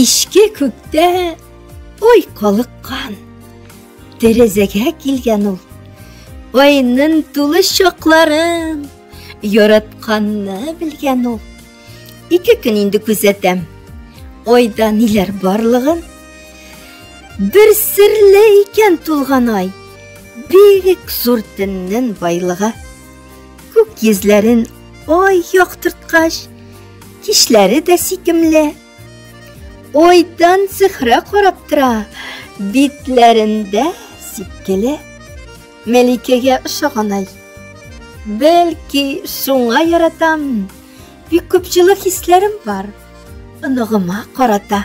Кешке көкте ой қалыққан, терезеге келген ол. Ойның тулы шоқларын яратқанны білген ол. 2 күн инде күзетем, ойда нелер барлығын. Бір сірлі екен тулған ай, бейік зор түннің байлығы. Көк езлерін ой яқтыртқаш, кишлері де сикімлі. Ойдан зіхрі қарап тұра, битлерінде сипкелі. Мәликеге ұшаған ай, бәлки шуңа яратам, бик көпчілі хислерім бар, ынығыма қарата.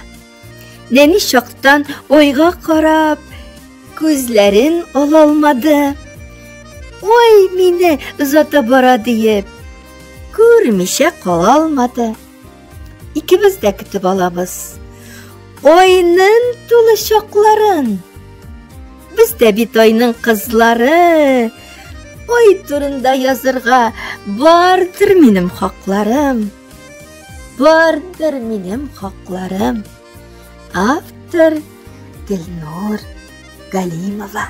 Нәни шақтан ойға қарап, көзлерін ала алмады. Ой, мені ұзата бара дейіп, көрмеше қала алмады. Икіміз де күтіп алабыз ойның тулы шоқларын. Бізде бит ойның қызлары. Ой турында язырға бардыр менім хақларым. Бардыр менім хақларым. Автор Гүлнур Галимова.